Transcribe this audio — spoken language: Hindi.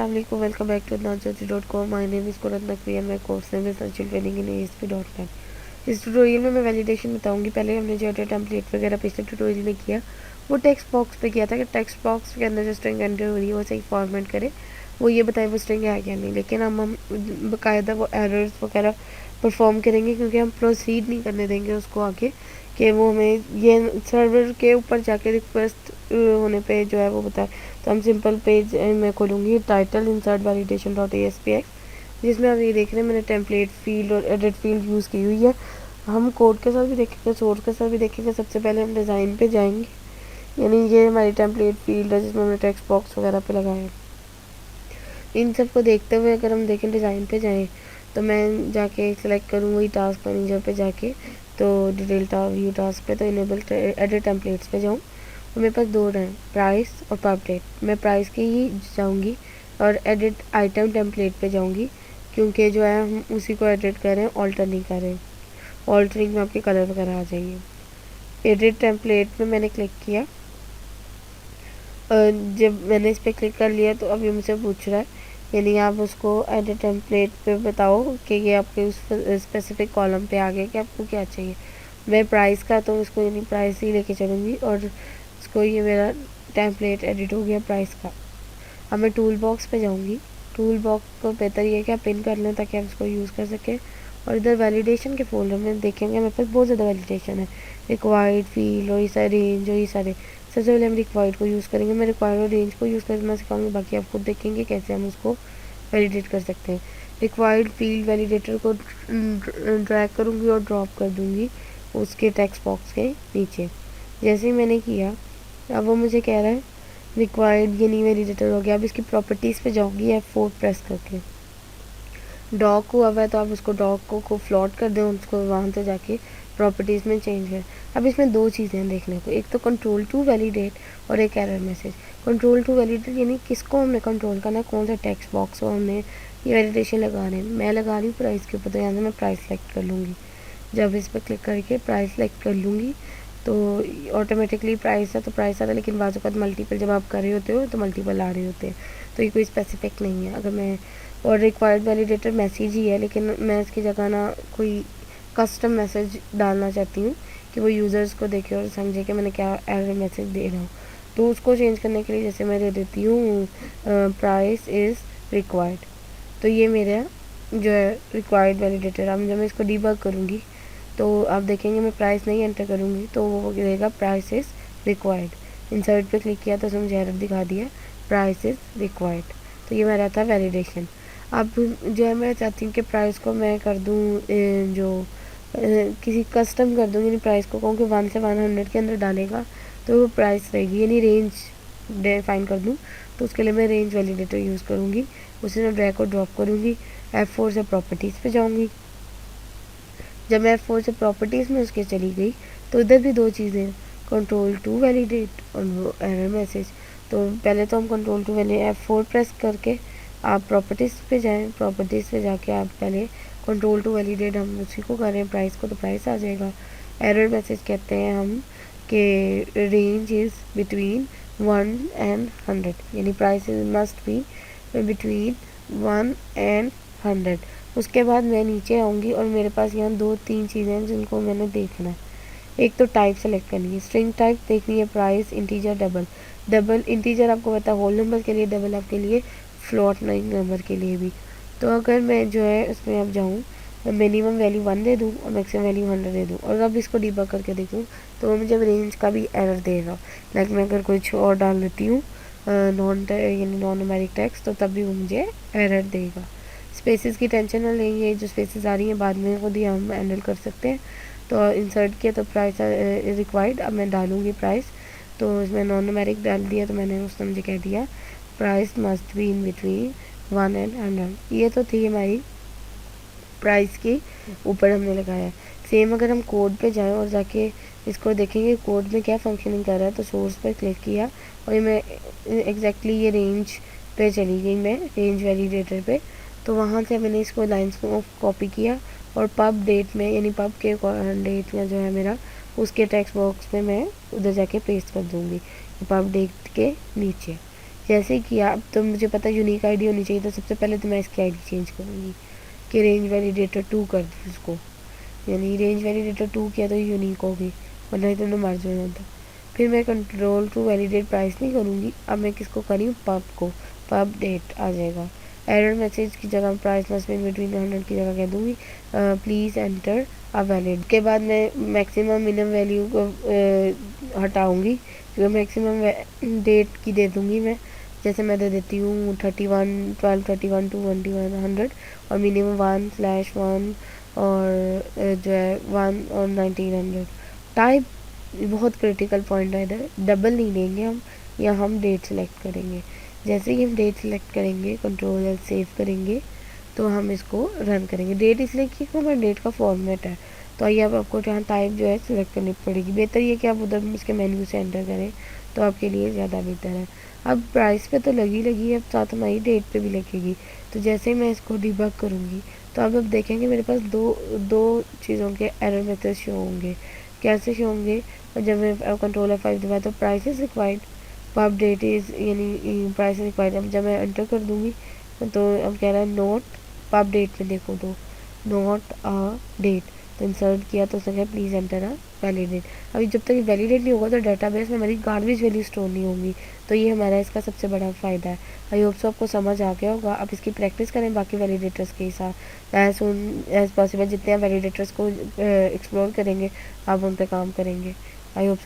Assalamualaikum, welcome back to Naujati.com. My name is Kurat Naqvi and my course name is Essential Training in ASP.NET. इस ट्यूटोरियल में मैं वैलिडेशन बताऊंगी। पहले हमने जो है टेम्पलेट वगैरह पिछले ट्यूटोरियल में किया, वो टेक्स्ट बॉक्स पे किया था कि टेक्स्ट बॉक्स के अंदर जो स्ट्रिंग एंटर हो रही है वो सही फॉर्मेट करे, वो ये बताए वो स्ट्रिंग है क्या नहीं। लेकिन हम बाकायदा वो एरर्स वगैरह परफॉर्म करेंगे, क्योंकि हम प्रोसीड नहीं करने देंगे उसको आगे कि वो हमें ये सर्वर के ऊपर जाके रिक्वेस्ट होने पे जो है वो बताए। तो हम सिंपल पेज मैं खोलूँगी, title insert validation dot ASPX, जिसमें आप ये देख रहे हैं मैंने टेम्पलेट फील्ड और एडिट फील्ड यूज़ की हुई है। हम कोड के साथ भी देखेंगे, सोर्स के साथ भी देखेंगे। सबसे पहले हम डिज़ाइन पे जाएंगे, यानी ये हमारी टेम्पलेट फील्ड है जिसमें हमने टेक्स्ट बॉक्स वगैरह पे लगाया है। इन सब को देखते हुए अगर हम देखें डिज़ाइन पे जाएं, तो मैं जाके सिलेक्ट करूँ वही टास्क मैनेजर पे जाके, तो डिटेल व्यू टास्क पे, तो इनेबल एडिट टेम्पलेट्स पे जाऊँ। और मेरे पास दो हैं, प्राइस और पब डेट। मैं प्राइस की ही जाऊँगी और एडिट आइटम टेम्पलेट पे जाऊँगी, क्योंकि जो है हम उसी को एडिट कर रहे हैं, ऑल्टर नहीं कर रहे हैं। ऑल्टरिंग में आपके कलर वगैरह आ जाएंगे। एडिट टेम्पलेट में मैंने क्लिक किया, जब मैंने इस पर क्लिक कर लिया तो अभी मुझसे पूछ रहा है, यानी आप उसको एडिट टेम्पलेट पे बताओ कि ये आपके उस स्पेसिफिक कॉलम पे आ गया कि आपको क्या चाहिए। मैं प्राइस का, तो उसको यानी प्राइस ही लेके चलूँगी और इसको, ये मेरा टेम्पलेट एडिट हो गया प्राइस का। अब मैं टूल बॉक्स पे जाऊँगी। टूल बॉक्स को बेहतर ये है कि आप पिन कर लें ताकि आप इसको यूज़ कर सकें। और इधर वैलिडेशन के फोल्डर में देखेंगे मेरे पास बहुत ज़्यादा वैलिडेशन है, रिक्वायर्ड फील्ड और ये सारे रेंज और ये सारे। सबसे पहले हम रिक्वायर्ड को यूज़ करेंगे। मैं रिक्वायर्ड और रेंज को यूज़ करना सिखाऊंगी, बाकी आप खुद देखेंगे कैसे हम उसको वैलिडेट कर सकते हैं। रिक्वायर्ड फील्ड वैलिडेटर को ड्रैग करूँगी और ड्रॉप कर दूँगी उसके टेक्स्ट बॉक्स के नीचे। जैसे ही मैंने किया, अब वो मुझे कह रहा है रिक्वायर्ड ये नहीं वैलिडेटर हो गया। अब इसकी प्रॉपर्टीज़ पे जाऊँगी F4 प्रेस करके। डॉग को हुआ है तो आप उसको डॉग को फ्लॉट कर दें, उसको वहाँ से जाके प्रॉपर्टीज़ में चेंज करें। अब इसमें दो चीज़ें हैं देखने को, एक तो कंट्रोल टू वैलिडेट और एक error message. Control to validate यानी किसको हमने कंट्रोल करना है, कौन सा टेक्स्ट बॉक्स को हमने ये वैलिडेशन लगा रहे हैं। मैं लगा रही हूँ प्राइस के ऊपर, तो यहाँ से मैं प्राइस सेलेक्ट कर लूँगी। जब इस पर क्लिक करके प्राइस सेलेक्ट कर लूँगी तो ऑटोमेटिकली प्राइस है, तो प्राइस आ रहा है। लेकिन बाज़ वक़्त मल्टीपल जब आप कर रहे होते हो तो मल्टीपल आ रहे होते हैं, तो ये कोई स्पेसिफिक नहीं है। अगर मैं, और रिक्वायर्ड वैलिडेटर मैसेज ही है, लेकिन मैं इसकी जगह ना कोई कस्टम मैसेज डालना चाहती हूँ कि वो यूज़र्स को देखे और समझे कि मैंने क्या एरर मैसेज दे रहा हूँ। तो उसको चेंज करने के लिए जैसे मैं दे देती हूँ प्राइस इज़ रिक्वायर्ड, तो ये मेरा जो है रिक्वायर्ड वैलिडेटर। अब जब मैं इसको डीबग करूँगी तो आप देखेंगे मैं प्राइस नहीं एंटर करूँगी तो वो रहेगा प्राइस इज़ रिक्वायर्ड। इंसर्ट पे क्लिक किया तो मुझे एरर दिखा दिया प्राइस इज़ रिक्वायर्ड। तो ये मेरा था वैलिडेशन। अब जो है मैं चाहती हूँ कि प्राइस को मैं कर दूँ जो किसी कस्टम कर दूँगी, यानी प्राइस को कहूँ कि 1 से 100 के अंदर डालेगा तो वो प्राइस रहेगी, यानी रेंज डिफाइन कर दूँ। तो उसके लिए मैं रेंज वैलिडेटर यूज़ करूँगी। उसे मैं ड्रैग को ड्रॉप करूँगी, F4 से प्रॉपर्टीज़ पे जाऊँगी। जब मैं F4 से प्रॉपर्टीज़ में उसके चली गई तो इधर भी दो चीज़ें हैं, कंट्रोल टू वैलिडेट और वो एरर मैसेज। तो पहले तो हम control to validate F4 press करके आप प्रॉपर्टीज़ पे जाएं। प्रॉपर्टीज़ पे जाके आप पहले कंट्रोल टू वैलिडेट, हम उसी को कर रहे हैं प्राइस को, तो प्राइस आ जाएगा। एरर मैसेज कहते हैं हम कि रेंज इज़ बिटवीन 1 and 100, यानी price must be between 1 and 100। उसके बाद मैं नीचे आऊँगी और मेरे पास यहाँ 2-3 चीज़ें हैं जिनको मैंने देखना है। एक तो टाइप सेलेक्ट करनी है, स्ट्रिंग टाइप देखनी है, price, integer, double. Double integer आपको पता है होल नंबर के लिए, डबल आपके लिए फ्लोट नंबर के लिए भी। तो अगर मैं जो है उसमें अब जाऊँ, मिनिमम वैल्यू 1 दे दूँ और मैक्सिमम वैल्यू 100 दे दूँ, और अब इसको डीबग करके देखूँ तो वो मुझे रेंज का भी एरर देगा। लाइक मैं अगर कुछ और डाल देती हूँ यानी नॉन न्यूमेरिक टेक्स्ट, तो तब भी वो मुझे एरर देगा। स्पेसेस की टेंशन ना लेंगे, जो स्पेसेस आ रही हैं बाद में खुद ही हम हैंडल कर सकते हैं। तो इंसर्ट किया तो प्राइस रिक्वायर्ड, अब मैं डालूँगी प्राइस, तो इसमें नॉन न्यूमेरिक डाल दिया, तो मैंने उसने मुझे कह दिया price must be in between 1 and 100। ये तो थी हमारी प्राइस के ऊपर हमने लगाया। सेम अगर हम कोड पे जाएं और जाके इसको देखेंगे कोड में क्या फंक्शनिंग कर रहा है, तो सोर्स पर क्लिक किया और ये मैं एग्जैक्टली ये रेंज पे चली गई, मैं रेंज वैलिडेटर पे। तो वहाँ से मैंने इसको लाइन्स को कॉपी किया और पब डेट में, यानी पब के डेट में जो है मेरा, उसके टेक्स्ट बॉक्स में मैं उधर जाके पेस्ट कर दूँगी पब डेट के नीचे। जैसे ही किया, अब तो मुझे पता है यूनिक आईडी होनी चाहिए, तो सबसे पहले तो मैं इसकी आईडी चेंज करूँगी कि रेंज वैलिडेटर 2 कर दूँ इसको, यानी रेंज वैलिडेटर 2 किया तो यूनिक होगी, वरना तो मर जाता। फिर मैं कंट्रोल टू वैलिडेट प्राइस नहीं करूँगी, अब मैं किसको करी पब को, पब डेट आ जाएगा। एरर मैसेज की जगह प्राइस मस्ट बी बिटवीन 100 की जगह कह दूँगी प्लीज़ एंटर अ वैलिड। के बाद मैं मैक्सिमम मिनिमम वैल्यू को हटाऊँगी, जो मैक्सिमम डेट की दे दूँगी मैं, जैसे मैं दे देती हूँ 31 12 31 टू 100 और मिनिमम 1/1 और जो है 1 और 1900। टाइप बहुत क्रिटिकल पॉइंट है इधर, डबल नहीं लेंगे हम, या हम डेट सेलेक्ट करेंगे। जैसे ही हम डेट सेलेक्ट करेंगे, कंट्रोल एल सेव करेंगे, तो हम इसको रन करेंगे। डेट इसलिए कि हमारा डेट का फॉर्मेट है, तो आइए अब आपको यहाँ टाइप जो है सिलेक्ट करनी पड़ेगी। बेहतर ये कि आप उधर इसके मेन्यू से एंटर करें, तो आपके लिए ज़्यादा बेहतर है। अब प्राइस पे तो लगी अब साथ हमारी डेट पे भी लगेगी। तो जैसे ही मैं इसको डिबग करूँगी, तो अब देखेंगे मेरे पास दो चीज़ों के एरर मेथड शो होंगे। कैसे शो होंगे? जब मैं कंट्रोल F5 दबाया तो price is required, pub that is यानी प्राइस रिक्वायर्ड। अब जब मैं एंटर कर दूँगी तो अब कह रहा है नोट पब डेट में, देखो तो नोट अ डेट, तो इंसर्ट किया तो उसने कहा प्लीज़ एंटर अ वैलिडेट। अभी जब तक वैलिडेट नहीं होगा तो डाटाबेस में हमारी गार्बेज वैल्यू स्टोर नहीं होंगी, तो ये हमारा इसका सबसे बड़ा फ़ायदा है। आई होप सो आपको समझ आ गया होगा। आप इसकी प्रैक्टिस करें बाकी वैलिडेटर्स के साथ, एज सुन एज पॉसिबल जितने आप वैलिडेटर्स को एक्सप्लोर करेंगे आप उन पर काम करेंगे। I hope